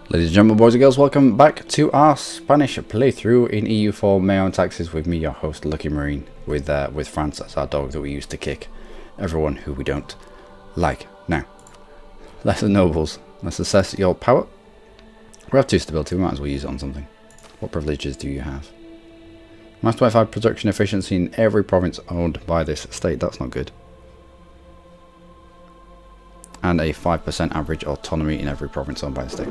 Ladies and gentlemen, boys and girls, welcome back to our Spanish playthrough in EU4 MEIOU and Taxes with me, your host, Luckymarine, with France as our dog that we use to kick everyone who we don't like. Now, lesser nobles, let's assess your power. We have 2 stability, we might as well use it on something. What privileges do you have? Minus 25 production efficiency in every province owned by this state, that's not good. And a 5% average autonomy in every province owned by the state.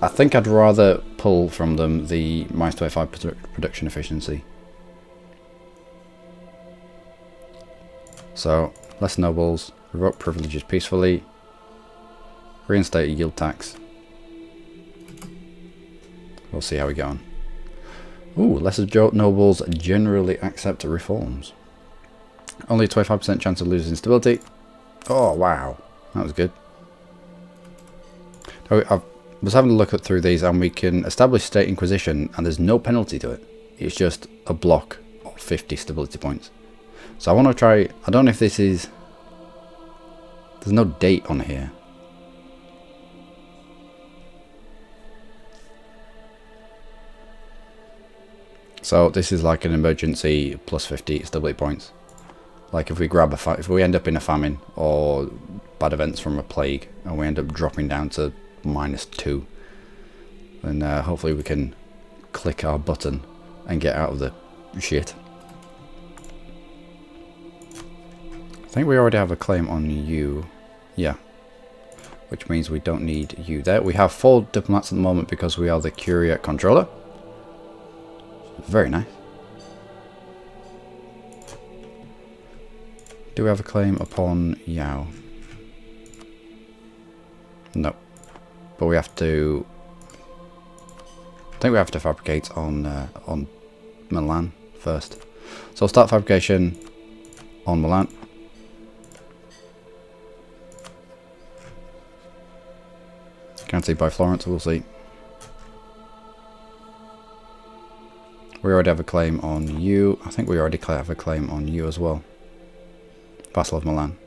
I think I'd rather pull from them the minus 25 production efficiency. So, less nobles, revoke privileges peacefully, reinstate a yield tax. We'll see how we go on. Ooh, lesser nobles generally accept reforms. Only a 25% chance of losing stability. Oh, wow. That was good. I was having a look through these and we can establish state inquisition and there's no penalty to it. It's just a block of 50 stability points. So I want to try, I don't know if this is, there's no date on here. So this is like an emergency plus 50 stability points. Like if we grab if we end up in a famine or bad events from a plague and we end up dropping down to -2, then hopefully we can click our button and get out of the shit. I think we already have a claim on you, yeah, which means we don't need you there. We have 4 diplomats at the moment because we are the Curia controller. Very nice. Do we have a claim upon Yao? No. But we have to... I think we have to fabricate on Milan first. So I'll start fabrication on Milan. Guaranteed by Florence, we'll see. We already have a claim on you. I think we already have a claim on you as well. Vassal of Milan.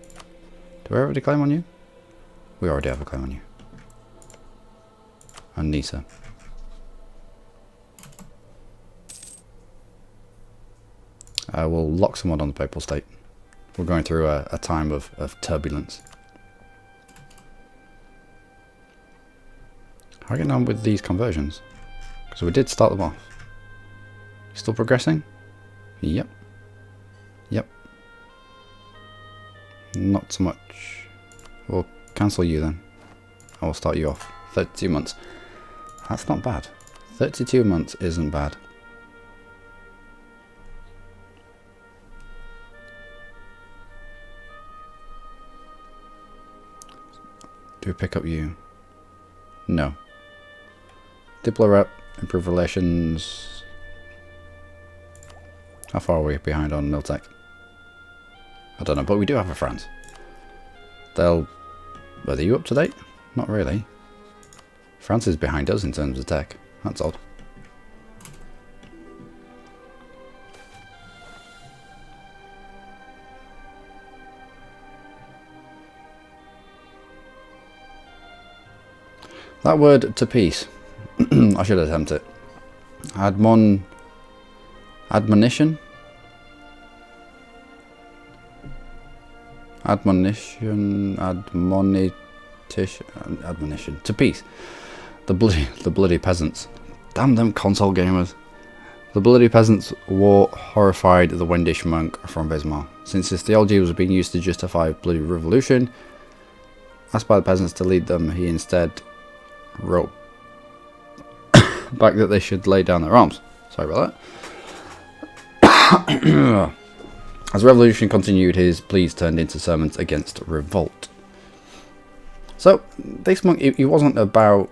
Do we already claim on you? We already have a claim on you. And Nisa. We'll lock someone on the Papal State. We're going through a time of turbulence. How are we getting on with these conversions? Because we did start them off. Still progressing? Yep. Yep. Not so much. We'll cancel you then. I will start you off. 32 months. That's not bad. 32 months isn't bad. Do we pick up you? No. Diplo rep, improve relations. How far are we behind on Miltech? I don't know, but we do have a France. Are you up to date? Not really. France is behind us in terms of tech. That's odd. That word to peace. I should attempt it. Admonition? Admonition to peace. The bloody peasants. Damn them console gamers. The bloody peasants' war horrified the Wendish monk from Wismar. Since his theology was being used to justify bloody revolution, asked by the peasants to lead them, he instead wrote back that they should lay down their arms. Sorry about that. As the revolution continued, his pleas turned into sermons against revolt. So, this monk, he wasn't about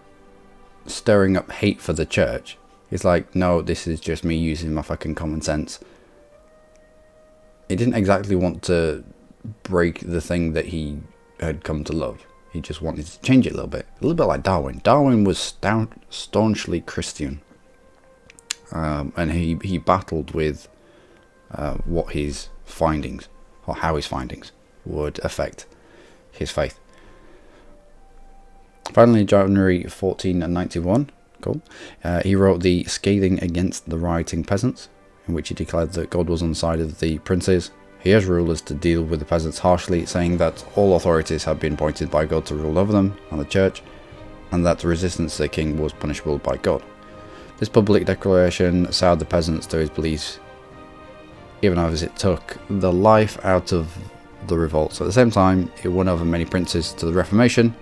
stirring up hate for the church. He's like, no, this is just me using my fucking common sense. He didn't exactly want to break the thing that he had come to love. He just wanted to change it a little bit like Darwin. Darwin was staunchly Christian. And he battled with what his findings, or how his findings would affect his faith. Finally, January 1491, cool. He wrote the Scathing Against the Rioting Peasants, in which he declared that God was on the side of the princes. He urged rulers to deal with the peasants harshly, saying that all authorities had been appointed by God to rule over them and the church, and that resistance to the king was punishable by God. This public declaration soured the peasants to his beliefs, even as it took the life out of the revolts. At the same time, it won over many princes to the Reformation.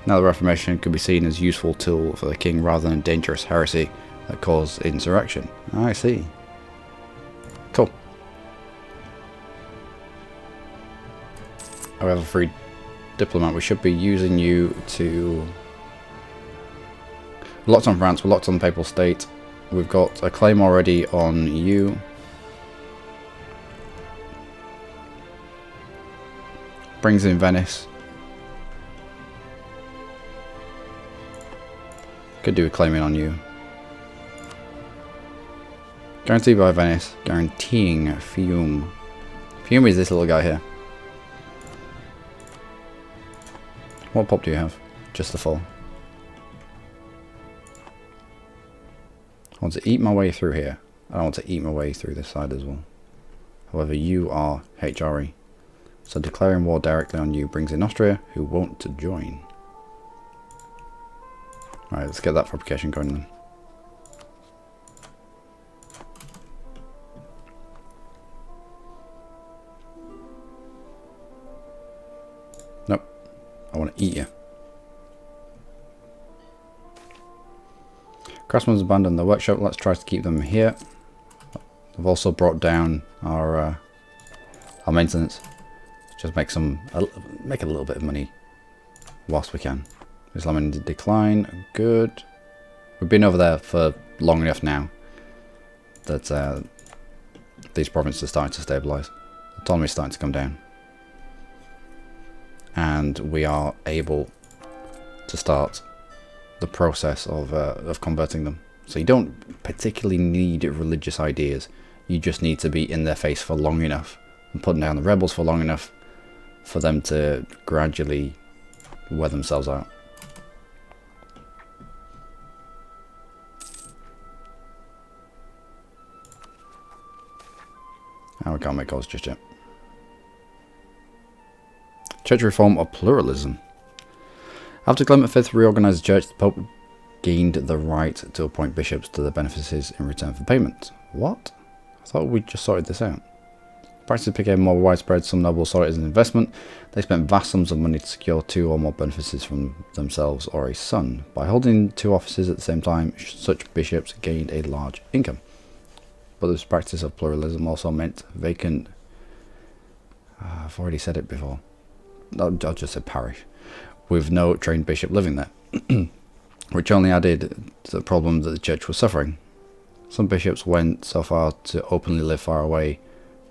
Now the Reformation could be seen as a useful tool for the king rather than a dangerous heresy that caused insurrection. I see. Cool. I have a free diplomat. We should be using you to... We're locked on France, we're locked on the Papal State. We've got a claim already on you. Brings in Venice. Could do a claiming on you. Guaranteed by Venice. Guaranteeing Fiume. Fiume is this little guy here. What pop do you have? Just the full. I want to eat my way through here. I want to eat my way through this side as well. However, you are HRE. So declaring war directly on you brings in Austria, who won't to join. Alright, let's get that fabrication going then. Nope. I want to eat you. Craftsman's abandoned the workshop. Let's try to keep them here. I've also brought down our maintenance. Just make a little bit of money whilst we can. Islam in decline. Good. We've been over there for long enough now that these provinces are starting to stabilise. Autonomy is starting to come down. And we are able to start the process of converting them. So you don't particularly need religious ideas. You just need to be in their face for long enough and putting down the rebels for long enough for them to gradually wear themselves out. Oh, we can't make calls just yet. Church reform or pluralism. After Clement V reorganised the church, the Pope gained the right to appoint bishops to the benefices in return for payment. What? I thought we just sorted this out. The practice became more widespread. Some nobles saw it as an investment. They spent vast sums of money to secure 2 or more benefices from themselves or a son. By holding 2 offices at the same time, such bishops gained a large income. But this practice of pluralism also meant vacant... I've already said it before. I'll just say parish. With no trained bishop living there. Which only added to the problem that the church was suffering. Some bishops went so far to openly live far away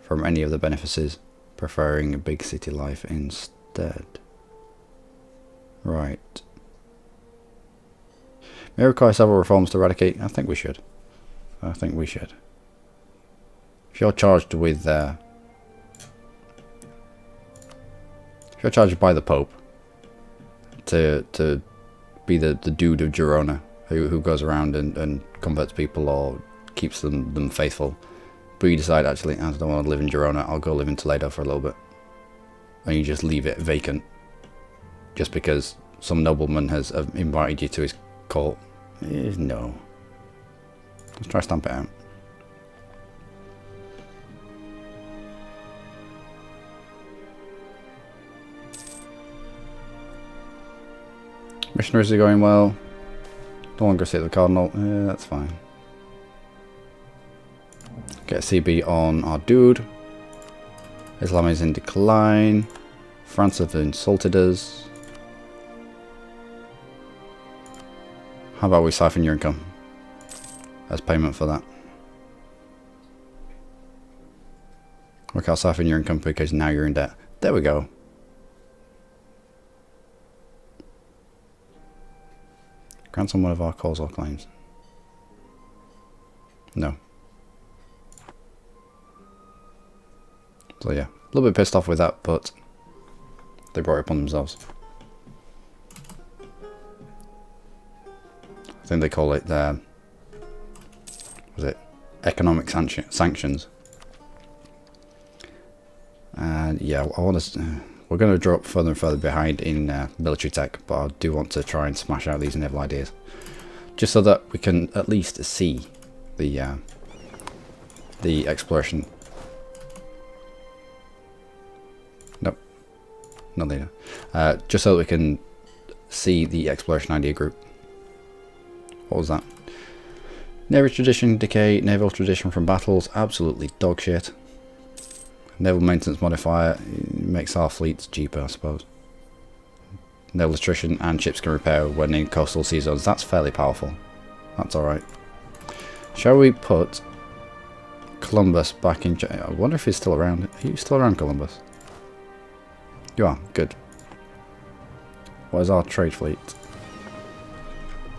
from any of the benefices, preferring a big city life instead. Right. May require several reforms to eradicate. I think we should. If you're charged with... if you're charged by the Pope to be the dude of Girona who goes around and converts people or keeps them faithful, but you decide, actually, I don't want to live in Girona, I'll go live in Toledo for a little bit, and you just leave it vacant just because some nobleman has invited you to his court. No. Let's try to stamp it out. Missionaries are going well. No longer sit the cardinal. That's fine. Get a CB on our dude. Islam is in decline. France have insulted us. How about we siphon your income as payment for that? We can't siphon your income because now you're in debt. There we go. Grant on one of our calls or claims. No. So yeah, a little bit pissed off with that, but they brought it upon themselves. I think they call it was it economic sanctions. And yeah, I want to. We're going to drop further and further behind in military tech, but I do want to try and smash out these naval ideas, just so that we can at least see the exploration. Nope, not later. Just so that we can see the exploration idea group. What was that? Naval tradition decay. Naval tradition from battles. Absolutely dog shit. Naval maintenance modifier makes our fleets cheaper, I suppose. Naval attrition and ships can repair when in coastal sea zones. That's fairly powerful. That's alright. Shall we put Columbus back in... I wonder if he's still around. Are you still around, Columbus? You are. Good. What is our trade fleet?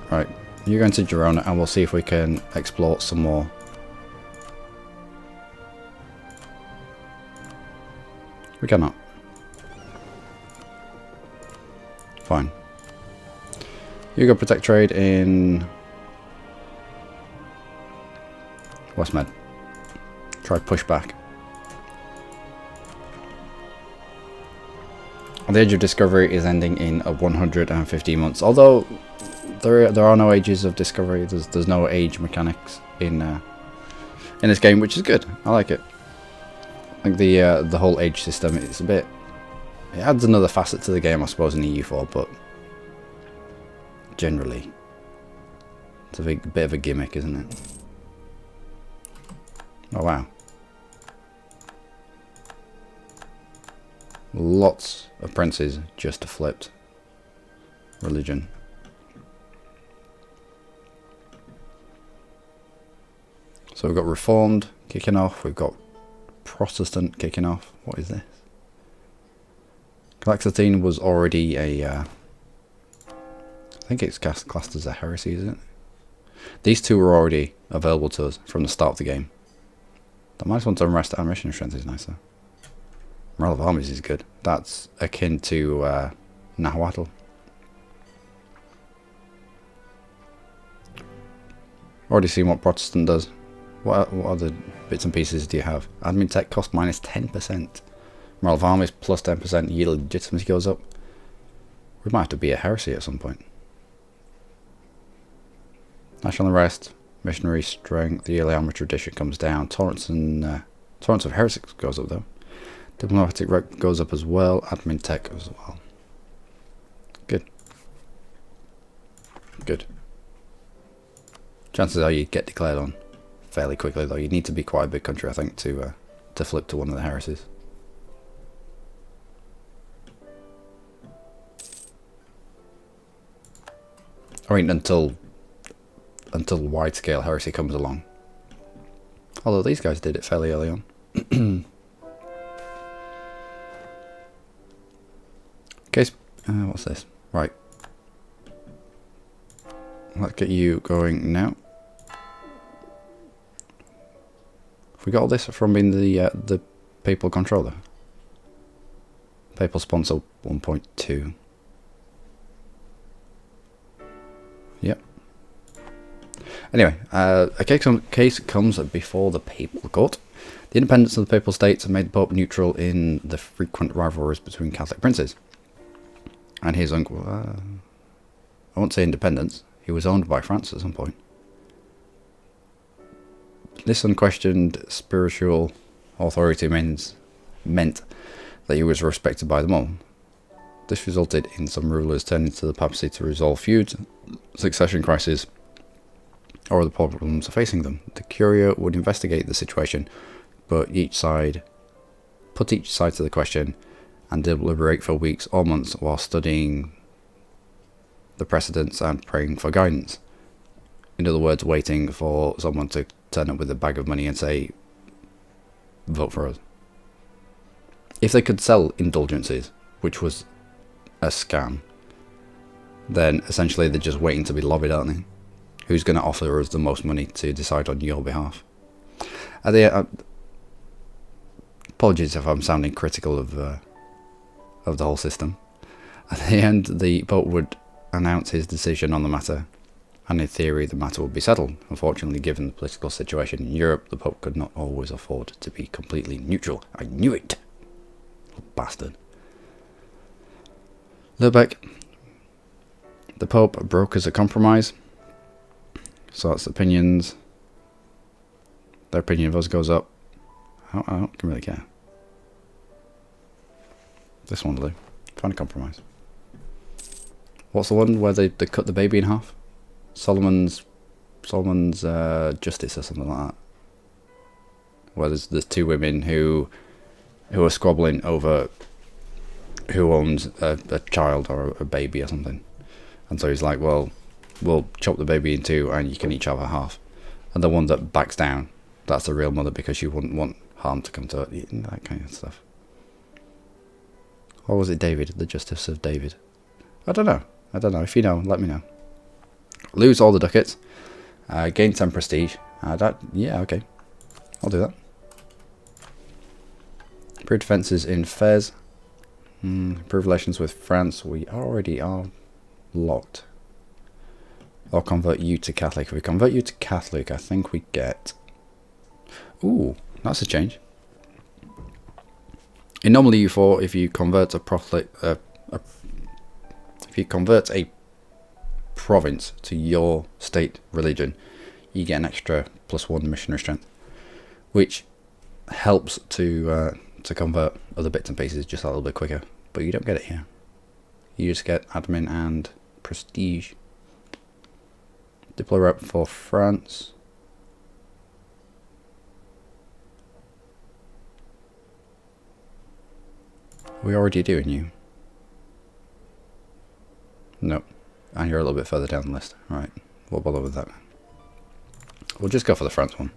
Right. You're going to Girona and we'll see if we can explore some more. We cannot. Fine. You go protect trade in West Med. Try push back. The age of discovery is ending in 115 months. Although there are no ages of discovery. There's no age mechanics in this game, which is good. I like it. I think the whole age system is a bit... It adds another facet to the game, I suppose, in EU4, but generally it's a bit of a gimmick, isn't it? Oh wow. Lots of princes just flipped religion. So we've got Reformed kicking off, we've got Protestant kicking off. What is this? Castile was already a... I think it's classed as a heresy, isn't it? These two were already available to us from the start of the game. The -1 to unrest and mission strength is nicer. Morale of armies is good. That's akin to Nahuatl. Already seen what Protestant does. What other bits and pieces do you have? Admin tech cost minus 10%. Morale of armies plus 10%. Yield legitimacy goes up. We might have to be a heresy at some point. National arrest, missionary strength, the yearly armor tradition comes down. Tolerance of heretics goes up though. Diplomatic rep goes up as well. Admin tech as well. Good. Good. Chances are you get declared on fairly quickly though. You need to be quite a big country, I think, to flip to one of the heresies. I mean, until wide-scale heresy comes along. Although these guys did it fairly early on. Okay, what's this? Right. Let's get you going now. We got all this from being the papal controller. Papal sponsor 1.2. Yep. Anyway, a case comes before the papal court. The independence of the papal states have made the Pope neutral in the frequent rivalries between Catholic princes. And his uncle, I won't say independence, he was owned by France at some point. This unquestioned spiritual authority meant that he was respected by them all. This resulted in some rulers turning to the papacy to resolve feuds, succession crises, or the problems facing them. The Curia would investigate the situation, but put each side to the question and deliberate for weeks or months while studying the precedents and praying for guidance. In other words, waiting for someone to turn up with a bag of money and say, vote for us. If they could sell indulgences, which was a scam, then essentially they're just waiting to be lobbied, aren't they? Who's going to offer us the most money to decide on your behalf? Apologies if I'm sounding critical of the whole system. At the end, the Pope would announce his decision on the matter, and in theory the matter would be settled. Unfortunately, given the political situation in Europe, the Pope could not always afford to be completely neutral. I knew it! Little bastard. Lubeck. The Pope brokers a compromise. Sorts opinions. Their opinion of us goes up. I don't really care. This one will do. Find a compromise. What's the one where they cut the baby in half? Solomon's Justice or something like that. Where there's two women who are squabbling over who owns a child or a baby or something. And so he's like, well, we'll chop the baby in two and you can each have a half. And the one that backs down, that's the real mother because she wouldn't want harm to come to her. That kind of stuff. Or was it David? The Justice of David? I don't know. If you know, let me know. Lose all the ducats. Gain 10 prestige. Yeah, okay. I'll do that. Improve defences in Fez. Improve relations with France. We already are locked. Or convert you to Catholic. If we convert you to Catholic, I think we get... Ooh, that's a change. In normal EU4, if you convert a province to your state religion, you get an extra +1 missionary strength, which helps to convert other bits and pieces just a little bit quicker. But you don't get it here. You just get admin and prestige. Deploy rep for France. Are we already doing you? Nope. And you're a little bit further down the list. Right. We'll bother with that. We'll just go for the France one.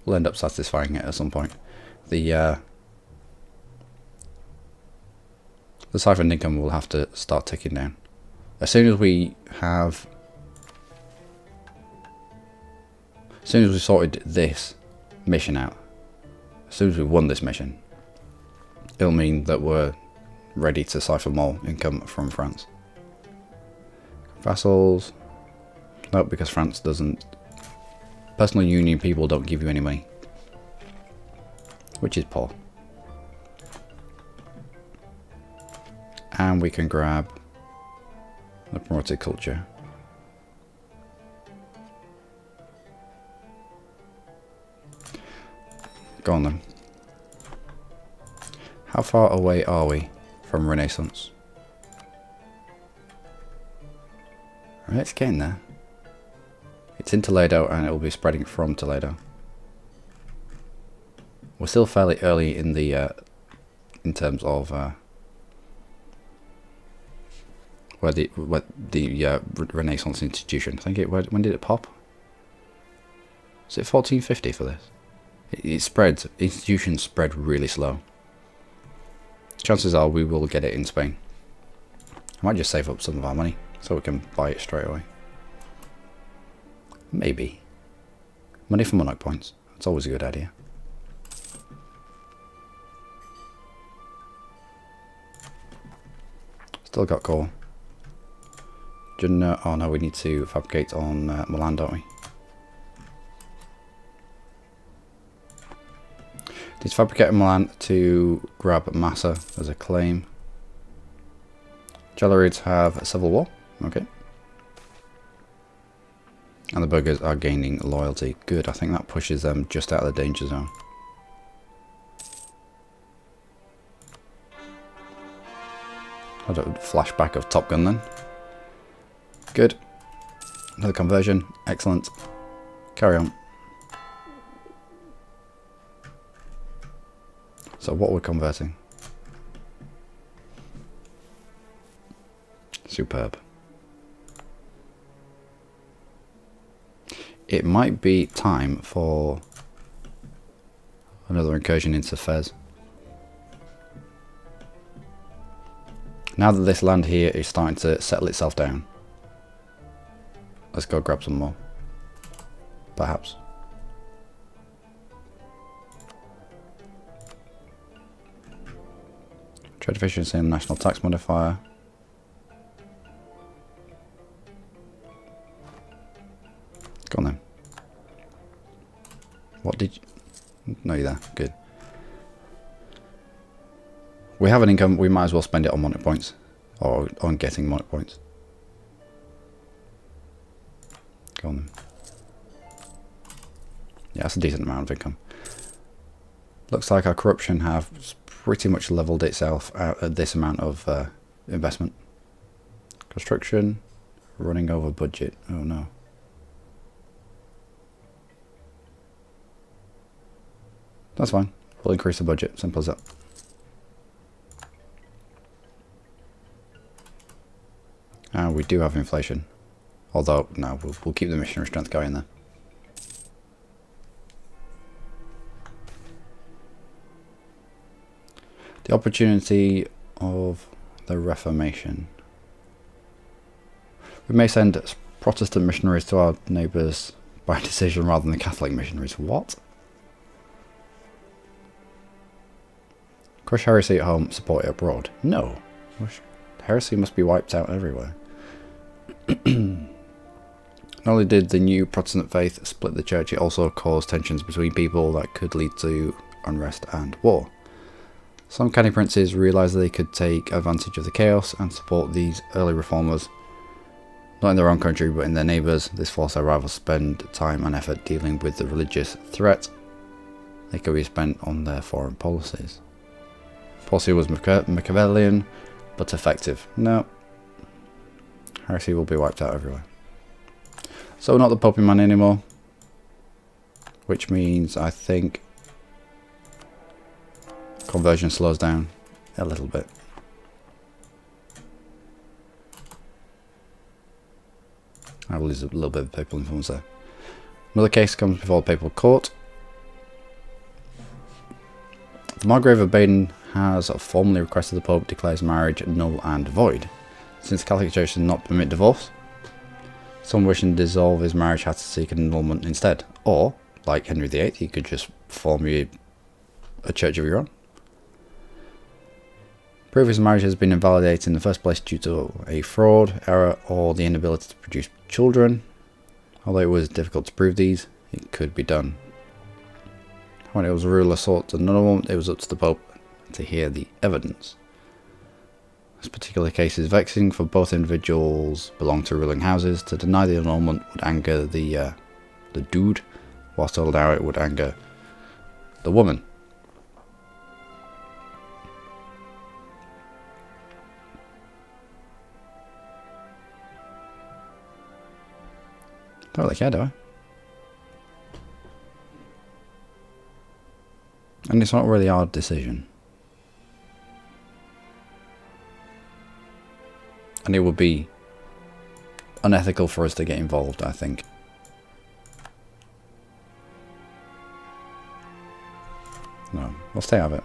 We'll end up satisfying it at some point. The siphoned income will have to start ticking down. As soon as we sorted this mission out, as soon as we won this mission, it'll mean that we're ready to siphon more income from France. Vassals. Nope, because France doesn't. Personal union people don't give you any money, which is poor. And we can grab the promoted culture. Go on then. How far away are we from Renaissance? Right, it's getting there. It's in Toledo and it will be spreading from Toledo. We're still fairly early in the in terms of where the Renaissance institution. I think when did it pop? Is it 1450 for this? It spreads. Institutions spread really slow. Chances are we will get it in Spain. I might just save up some of our money so we can buy it straight away. Maybe. Money for monarch points. That's always a good idea. Still got coal. Oh no, we need to fabricate on Milan, don't we? Need to fabricate in Milan to grab Massa as a claim. Gelarids have a civil war. Okay. And the burghers are gaining loyalty. Good, I think that pushes them just out of the danger zone. I don't flashback of Top Gun then. Good. Another conversion. Excellent. Carry on. So what we're converting? Superb. It might be time for another incursion into Fez. Now that this land here is starting to settle itself down, let's go grab some more. Perhaps. Trade efficiency and national tax modifier. What did you... No, you're there. Good. We have an income, we might as well spend it on money points. Or on getting money points. Go on then. Yeah, that's a decent amount of income. Looks like our corruption have pretty much leveled itself out at this amount of investment. Construction, running over budget. Oh no. That's fine. We'll increase the budget. Simple as that. And we do have inflation. Although, no, we'll keep the missionary strength going there. The opportunity of the Reformation. We may send Protestant missionaries to our neighbours by decision rather than Catholic missionaries. What? Crush heresy at home, support it abroad. No. Heresy must be wiped out everywhere. Not only did the new Protestant faith split the church, it also caused tensions between people that could lead to unrest and war. Some canny princes realised they could take advantage of the chaos and support these early reformers, not in their own country but in their neighbours. This forced their rivals to spend time and effort dealing with the religious threat. They could be spent on their foreign policies. Policy was Machiavellian, but effective. No. Heresy will be wiped out everywhere. So we're not the Pope man anymore. Which means, I think, conversion slows down a little bit. I will lose a little bit of papal influence there. Another case comes before the papal court. The Margrave of Baden has formally requested the Pope declares marriage null and void. Since the Catholic Church does not permit divorce, someone wishing to dissolve his marriage had to seek an annulment instead. Or, like Henry VIII, he could just form a church of your own. Previous marriage has been invalidated in the first place due to a fraud, error, or the inability to produce children. Although it was difficult to prove these, it could be done. When it was a ruler sought to annul, it was up to the Pope to hear the evidence. This particular case is vexing for both individuals belong to ruling houses. To deny the annulment would anger the dude, whilst to allow it would anger the woman. Don't really care, do I? And it's not really our decision. And it would be unethical for us to get involved, I think. No, we'll stay out of it.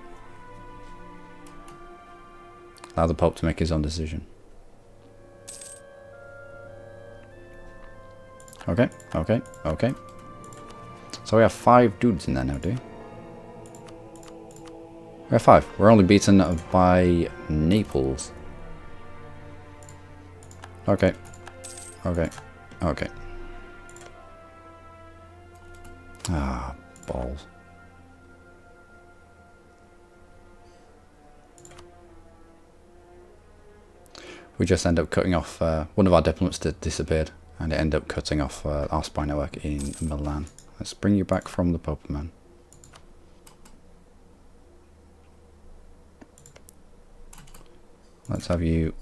Allow the Pope to make his own decision. Okay, okay, okay. So we have 5 dudes in there now, do we? We have 5. We're only beaten by Naples. Okay. Okay. Okay. Ah, balls. We just end up cutting off one of our diplomats disappeared, and it ended up cutting off our spy network in Milan. Let's bring you back from the Pope man. Let's have you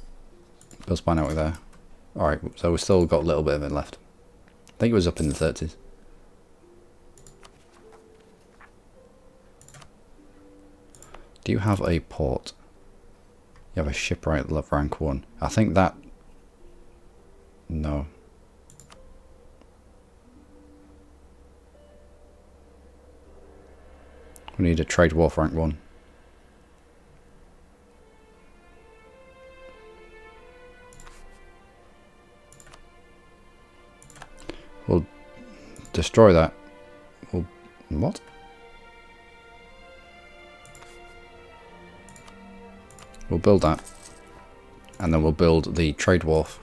build spy network there. Alright, so we've still got a little bit of it left. I think it was up in the 30s. Do you have a port? You have a shipwright rank 1. I think that... No. We need a trade wharf rank 1. We'll destroy that. We'll... What? We'll build that. And then we'll build the trade wharf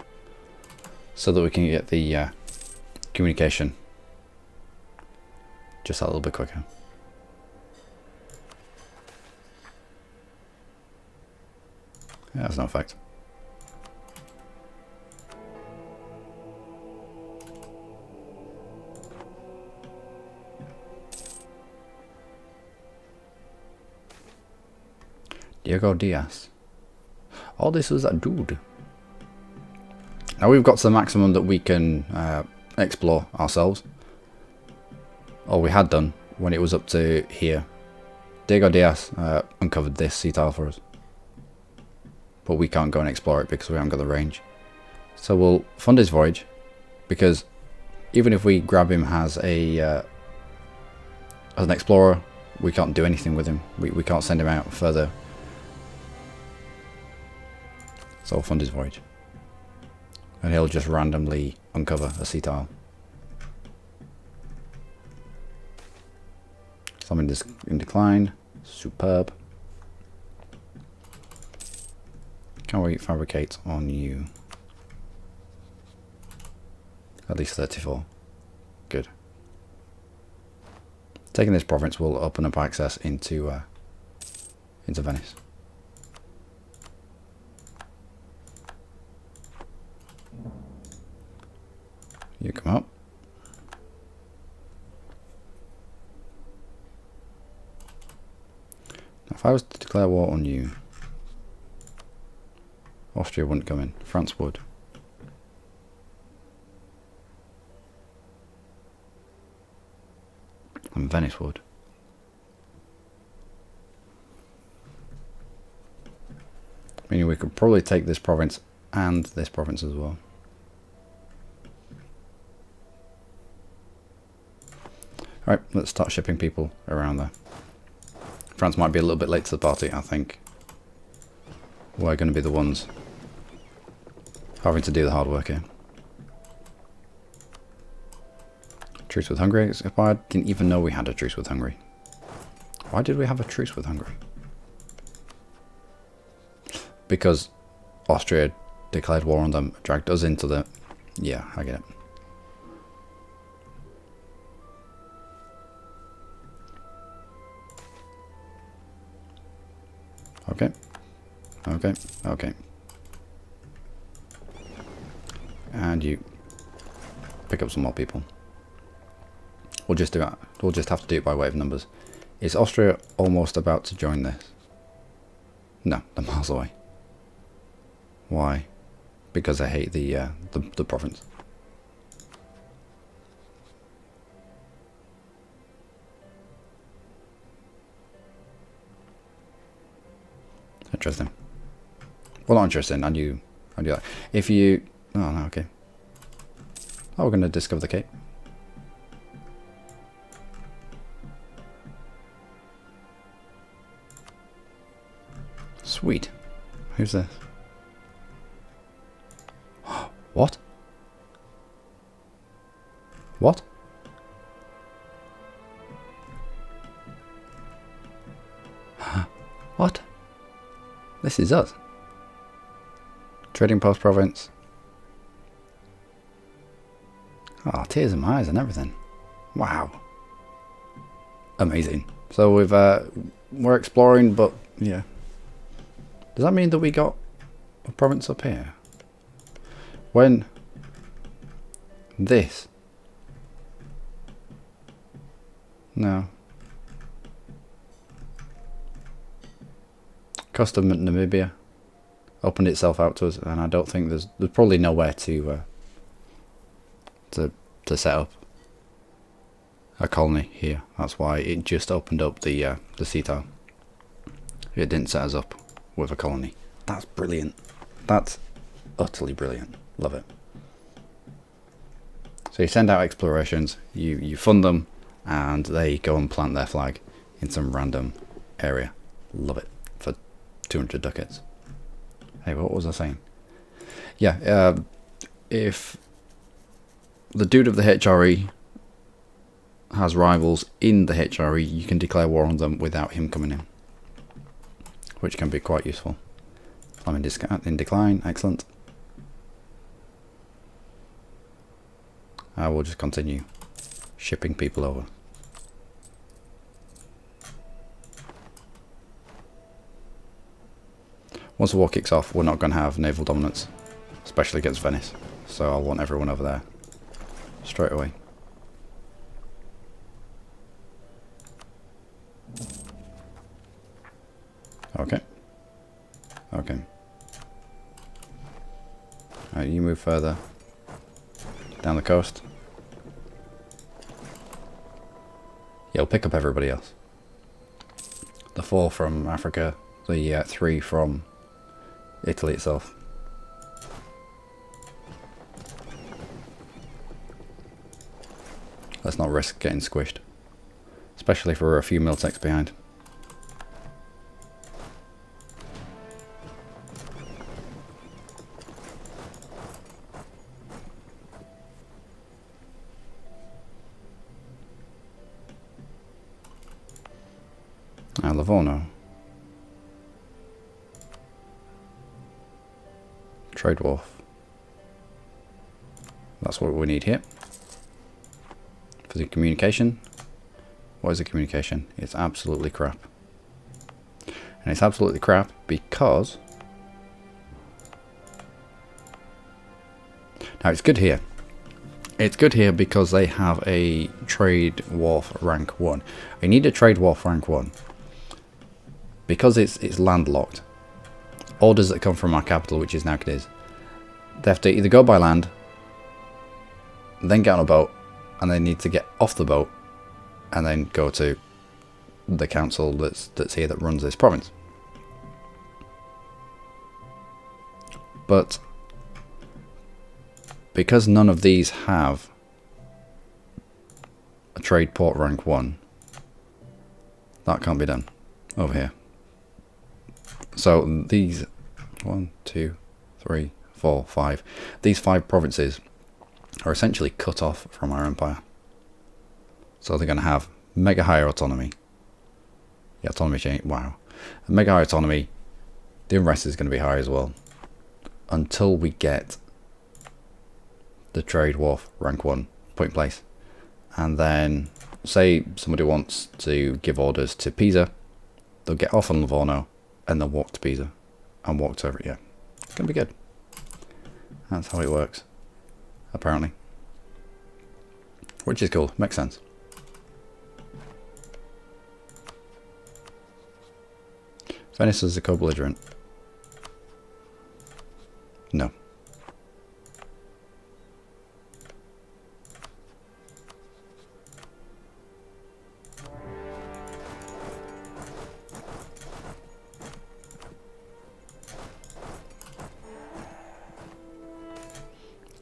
so that we can get the communication just a little bit quicker. Yeah, that's no effect. Diego Diaz. Oh, this was that dude. Now we've got to the maximum that we can explore ourselves. Or we had done when it was up to here. Diego Diaz uncovered this sea tile for us. But we can't go and explore it because we haven't got the range. So we'll fund his voyage. Because even if we grab him as an explorer, we can't do anything with him. We can't send him out further. So we'll fund his voyage. And he'll just randomly uncover a sea tile. Something in decline. Superb. Can we fabricate on you? At least 34. Good. Taking this province will open up access into Venice. You come up. Now, if I was to declare war on you, Austria wouldn't come in. France would. And Venice would. Meaning we could probably take this province and this province as well. Alright, let's start shipping people around there. France might be a little bit late to the party, I think. We're going to be the ones having to do the hard work here. Truce with Hungary expired. Didn't even know we had a truce with Hungary. Why did we have a truce with Hungary? Because Austria declared war on them, dragged us into the... Yeah, I get it. Okay. Okay. Okay. And you pick up some more people. We'll just do it. We'll just have to do it by way of numbers. Is Austria almost about to join this? No, they're miles away. Why? Because I hate the province. Interesting. Well, not interesting. I knew that. If you... Oh, no, okay. Oh, we're going to discover the Cape. Sweet. Who's this? What? What? What? This is us. Trading post province. Oh, tears in my eyes and everything. Wow. Amazing. So we're exploring, but yeah. Does that mean that we got a province up here? When this? No. Custom Namibia opened itself out to us, and I don't think there's probably nowhere to set up a colony here. That's why it just opened up the sea tile. It didn't set us up with a colony. That's brilliant. That's utterly brilliant. Love it. So you send out explorations, you fund them, and they go and plant their flag in some random area. Love it. For 200 ducats. Hey, what was I saying? Yeah, if the dude of the HRE has rivals in the HRE, you can declare war on them without him coming in, which can be quite useful. I'm in decline. Excellent. I will just continue shipping people over. Once the war kicks off, we're not going to have naval dominance, especially against Venice. So I'll want everyone over there straight away. Okay. Okay. Alright, you move further down the coast. You'll pick up everybody else. The 4 from Africa, the 3 from Italy itself. Let's not risk getting squished, especially if we're a few miltex behind. Livorno. Trade wharf. That's what we need here. For the communication. What is the communication? It's absolutely crap. And it's absolutely crap because... Now it's good here. It's good here because they have a trade wharf rank 1. I need a trade wharf rank 1. Because it's landlocked, orders that come from our capital, which is now Cadiz, they have to either go by land, then get on a boat, and they need to get off the boat, and then go to the council that's here that runs this province. But because none of these have a trade port rank 1, that can't be done over here. So these 1, 2, 3, 4, 5. These 5 provinces are essentially cut off from our empire. So they're going to have mega higher autonomy. The autonomy change. Wow. A mega high autonomy. The unrest is going to be high as well. Until we get the trade wharf rank 1 put in place. And then say somebody wants to give orders to Pisa. They'll get off on Livorno. And then walk to Pisa. And walk to over it. Yeah. It's going to be good. That's how it works. Apparently. Which is cool. Makes sense. Venice is a co-belligerent. No.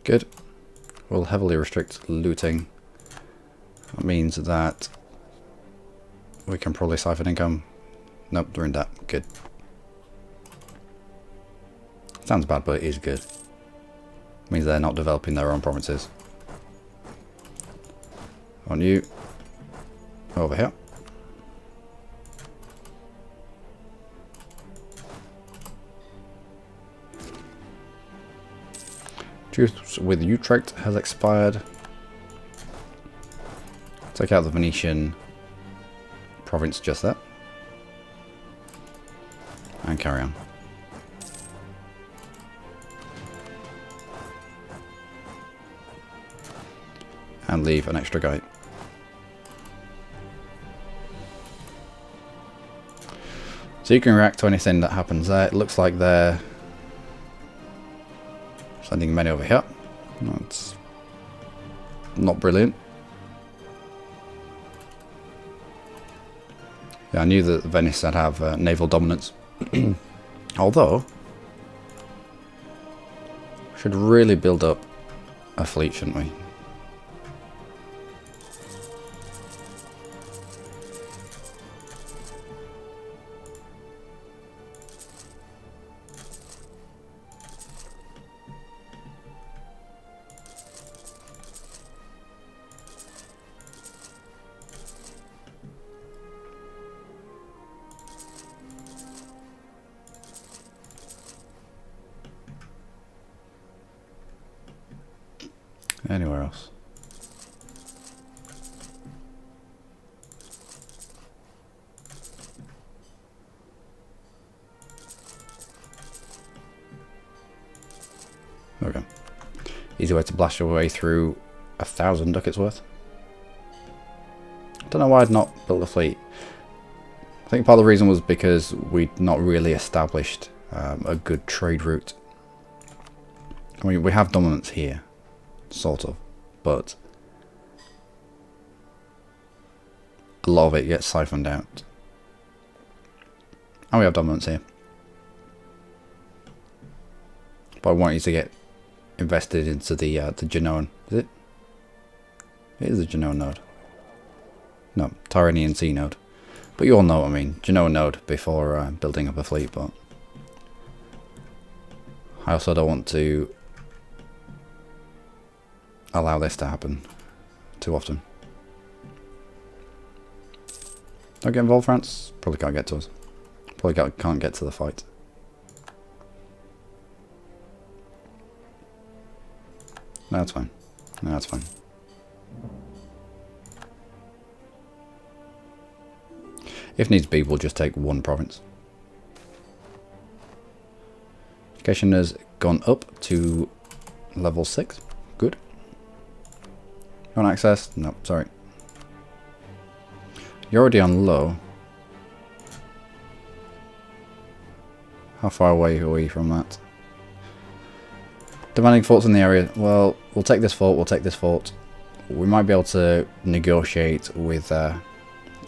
Good. We'll heavily restrict looting. That means that we can probably siphon income. Nope, they're in debt. Good. Sounds bad, but it is good. Means they're not developing their own provinces. On you. Over here. Truce with Utrecht has expired. Take out the Venetian province just there. And carry on. And leave an extra guy. So you can react to anything that happens there. It looks like they're sending men over here. That's not brilliant. Yeah, I knew that Venice would have naval dominance. Although, we should really build up a fleet, shouldn't we? Anywhere else? Okay. Easy way to blast your way through 1,000 ducats worth. I don't know why I'd not built a fleet. I think part of the reason was because we'd not really established a good trade route. I mean, we have dominance here, sort of, but a lot of it gets siphoned out. And we have dominance here. But I want you to get invested into the Genoan. Is it? It is a Genoan node. No, Tyrrhenian Sea node. But you all know what I mean. Genoan node before building up a fleet, but I also don't want to allow this to happen too often. Don't get involved, France. Probably can't get to us. Probably can't get to the fight. No, that's fine. No, that's fine. If needs be, we'll just take one province. Education has gone up to level 6. Good. You want access? No, sorry. You're already on low. How far away are we from that? Demanding forts in the area. Well, we'll take this fort, we'll take this fort. We might be able to negotiate with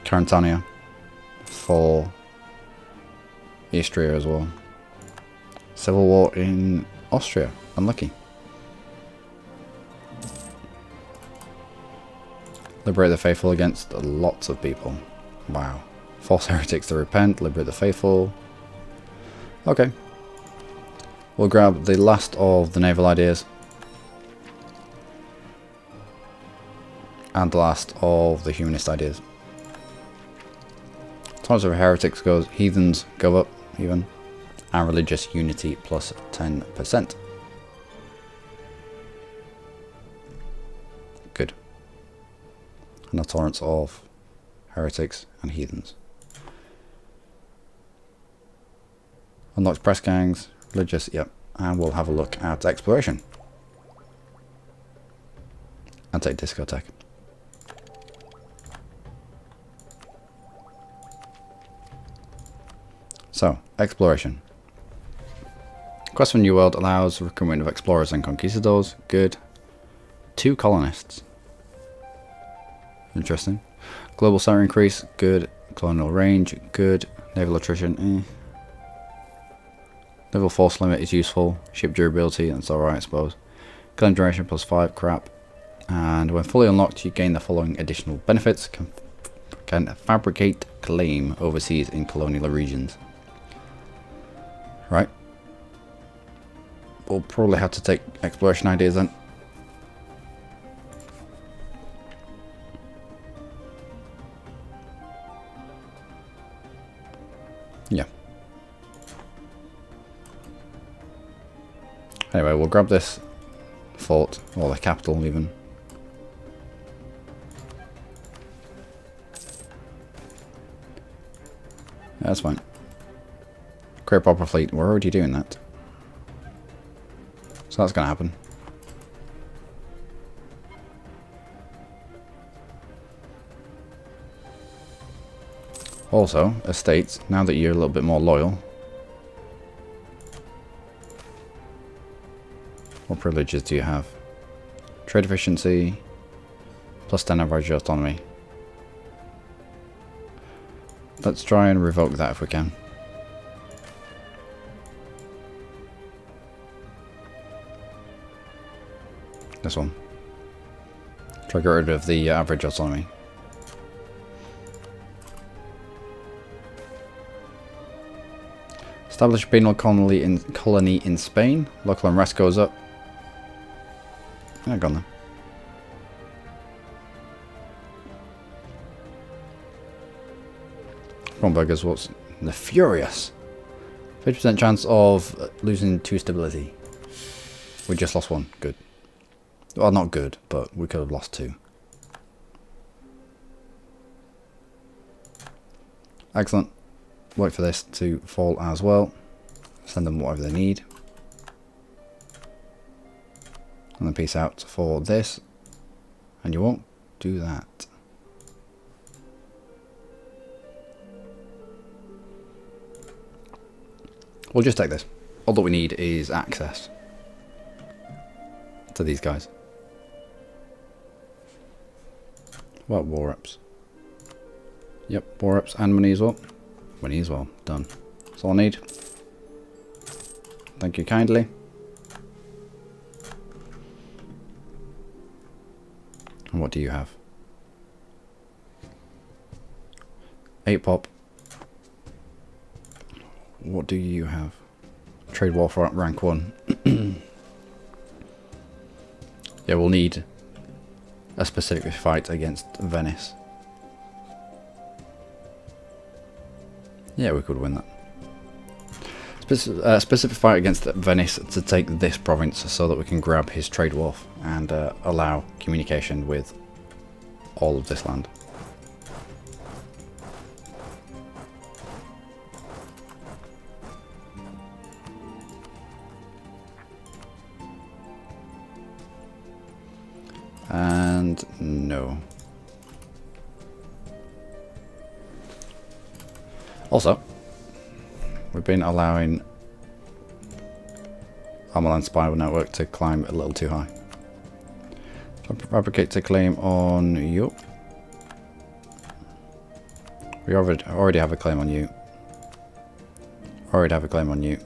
Carantania for Istria as well. Civil war in Austria. Unlucky. Liberate the faithful against lots of people. Wow. Force heretics to repent. Liberate the faithful. Okay. We'll grab the last of the naval ideas. And the last of the humanist ideas. Tolerance of heretics goes, heathens go up even. And religious unity plus 10%. Good. And the tolerance of heretics and heathens. Unlocks press gangs, religious, yep. And we'll have a look at exploration. And take discotheque. So, exploration. Quest for New World allows recruitment of explorers and conquistadors. Good. 2 colonists. Interesting. Global salary increase. Good. Colonial range. Good. Naval attrition. Level force limit is useful. Ship durability. That's alright, I suppose. Claim duration plus 5. Crap. And when fully unlocked, you gain the following additional benefits. Can fabricate claim overseas in colonial regions. Right. We'll probably have to take exploration ideas then. Yeah. Anyway, we'll grab this fort, or the capital even. Yeah, that's fine. Create a proper fleet. We're already doing that. So that's going to happen. Also, estates, now that you're a little bit more loyal. What privileges do you have? Trade efficiency, plus 10 average autonomy. Let's try and revoke that if we can. This one. Try to get rid of the average autonomy. Establish a penal colony in Spain. Local unrest goes up. Yeah, gone then. Kronberger's what's the furious. 50% chance of losing 2 stability. We just lost 1. Good. Well, not good, but we could have lost 2. Excellent. Wait for this to fall as well. Send them whatever they need. And then peace out for this. And you won't do that. We'll just take this. All that we need is access to these guys. What war ups? Yep, war ups and money as well. Money as well. Done. That's all I need. Thank you kindly. And what do you have? 8 pop. What do you have? Trade war for rank 1. Yeah, we'll need a specific fight against Venice. Yeah, we could win that. Specific fight against Venice to take this province so that we can grab his trade wharf and allow communication with all of this land. And no. Also, we've been allowing our Milan spy network to climb a little too high. Fabricate to claim on you. We already have a claim on you. Already have a claim on you.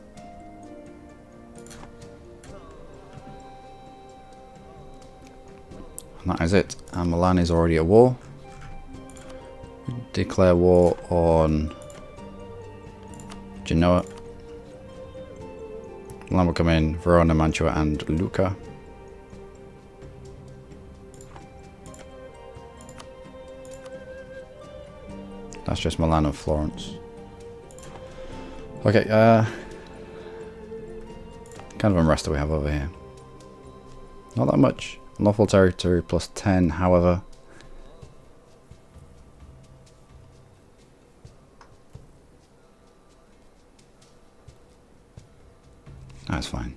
And that is it. And Milan is already at war. Declare war on Genoa. Milan will come in, Verona, Mantua and Lucca. That's just Milan and Florence. Okay, kind of unrest that we have over here. Not that much. Lawful territory plus 10, however. That's fine.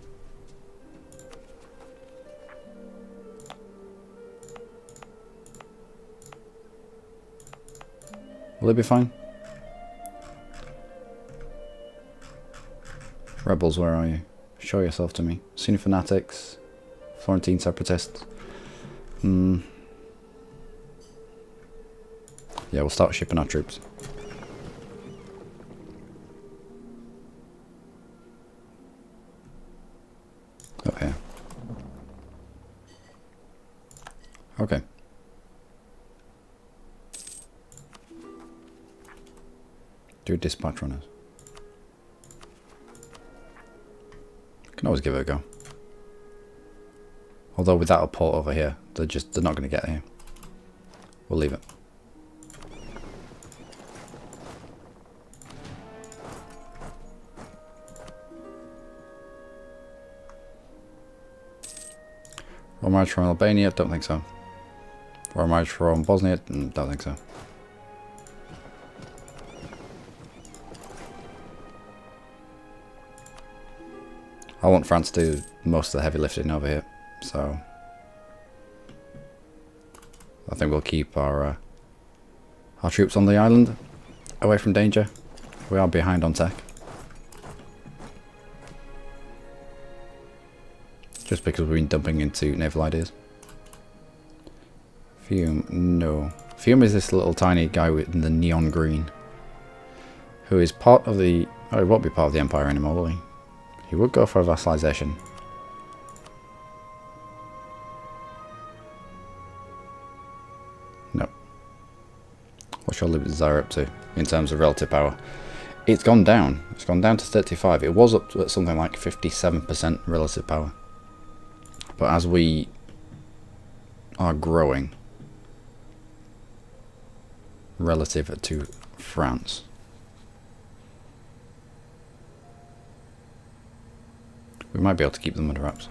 Will it be fine? Rebels, where are you? Show yourself to me. Sunni fanatics. Florentine separatists. Yeah, we'll start shipping our troops. Okay. Okay. Do dispatch runners. Can always give it a go. Although without a port over here, they're not going to get here. We'll leave it. Romarch from Albania? Don't think so. Romarch from Bosnia? Don't think so. I want France to do most of the heavy lifting over here, so I think we'll keep our troops on the island, away from danger. We are behind on tech. Just because we've been dumping into naval ideas. Fiume, no. Fiume is this little tiny guy with the neon green, who is part of the... Oh, he won't be part of the Empire anymore, will he? He would go for a vassalization. No. What's your desire up to in terms of relative power? It's gone down. It's gone down to 35. It was up to something like 57% relative power. But as we are growing relative to France, we might be able to keep them under wraps.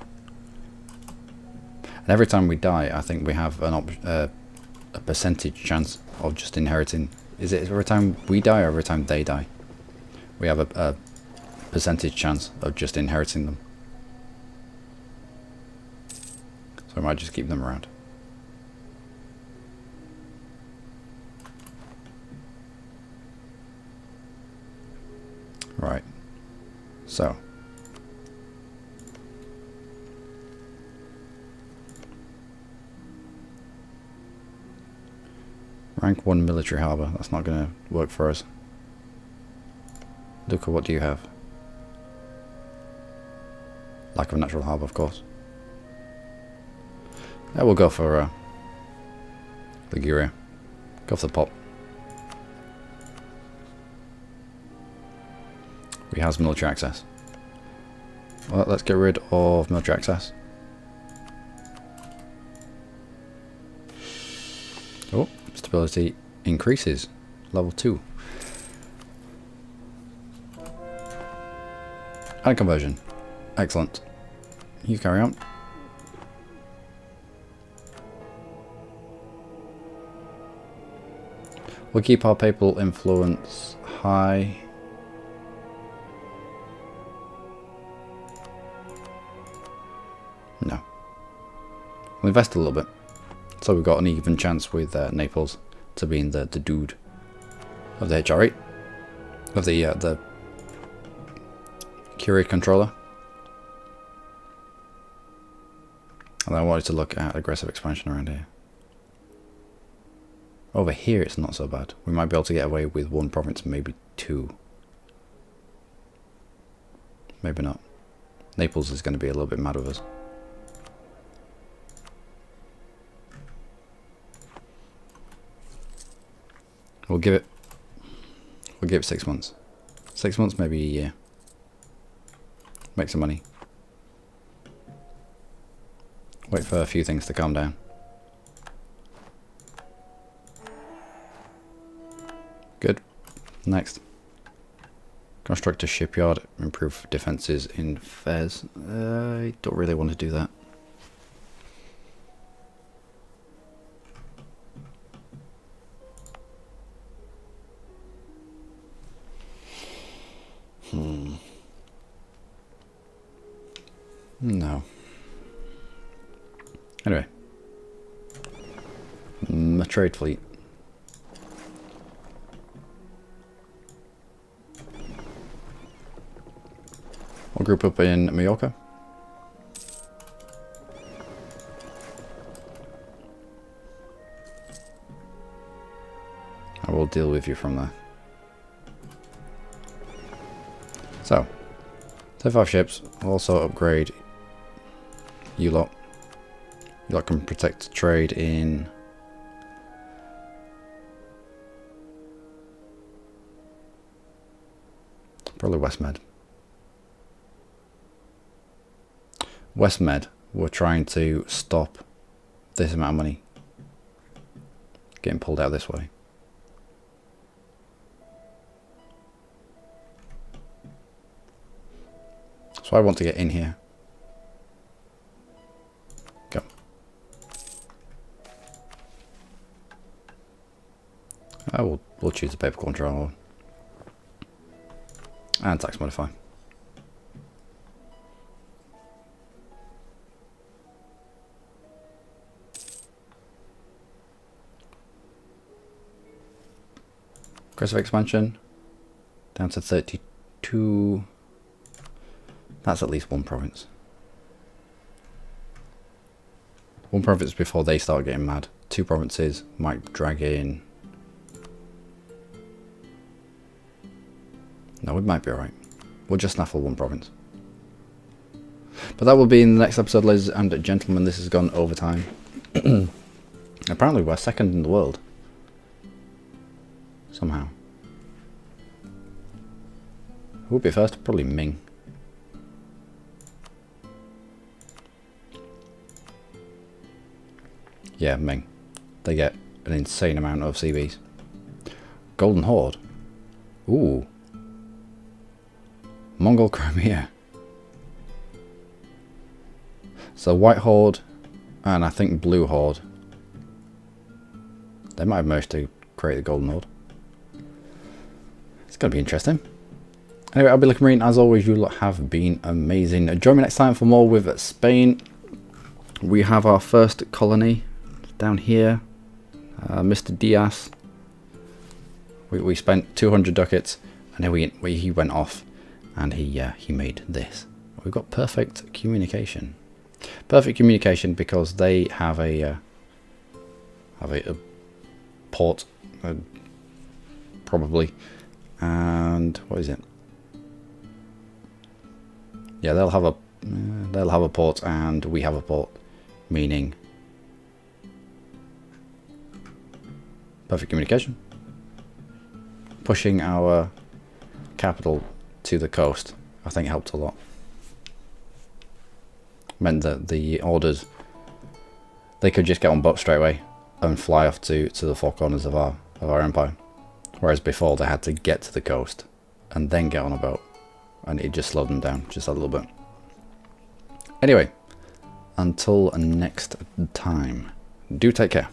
And every time we die, I think we have a percentage chance of just inheriting. Is it every time we die or every time they die? We have a percentage chance of just inheriting them. So I might just keep them around. Right. So. Rank 1 military harbour. That's not going to work for us. Luca, what do you have? Lack of natural harbour, of course. Yeah, we'll go for Liguria. Go for the pop. We have military access. Well, let's get rid of military access. Oh, stability increases. Level 2. And conversion. Excellent. You carry on. We'll keep our papal influence high. No. We'll invest a little bit. So we've got an even chance with Naples to being the dude of the HR8. Of the Curie controller. And I wanted to look at aggressive expansion around here. Over here it's not so bad. We might be able to get away with 1 province, maybe 2. Maybe not. Naples is going to be a little bit mad with us. We'll give it 6 months. 6 months, maybe a year. Make some money. Wait for a few things to calm down. Good. Next. Construct a shipyard. Improve defences in Fez. I don't really want to do that. No. Anyway. My trade fleet. We'll group up in Mallorca. I will deal with you from there. So, 35 ships. We'll also upgrade you lot. You lot can protect trade in probably West Med. West Med, we're trying to stop this amount of money getting pulled out this way. So I want to get in here. Go. We'll choose the paper control and tax modify. Aggressive expansion down to 32. That's at least 1 province. 1 province before they start getting mad. 2 provinces might drag in. No, it might be alright. We'll just snaffle 1 province. But that will be in the next episode, ladies and gentlemen. This has gone over time. Apparently we're 2nd in the world. Somehow. Who would be first? Probably Ming. Yeah, Ming. They get an insane amount of CVs. Golden Horde. Ooh. Mongol Crimea. So White Horde and I think Blue Horde. They might have merged to create the Golden Horde. It's going to be interesting. Anyway, I'll be Luckymarine. As always, you lot have been amazing. Join me next time for more with Spain. We have our first colony down here. Mr. Diaz. We spent 200 ducats, and then he went off, and he made this. We've got perfect communication. Perfect communication because they have a port, probably, and what is it? Yeah, they'll have a port, and we have a port, meaning perfect communication. Pushing our capital to the coast, I think, helped a lot. Meant that the orders, they could just get on boat straight away and fly off to the four corners of our empire, whereas before they had to get to the coast and then get on a boat, and it just slowed them down just a little bit. Anyway, until next time, do take care.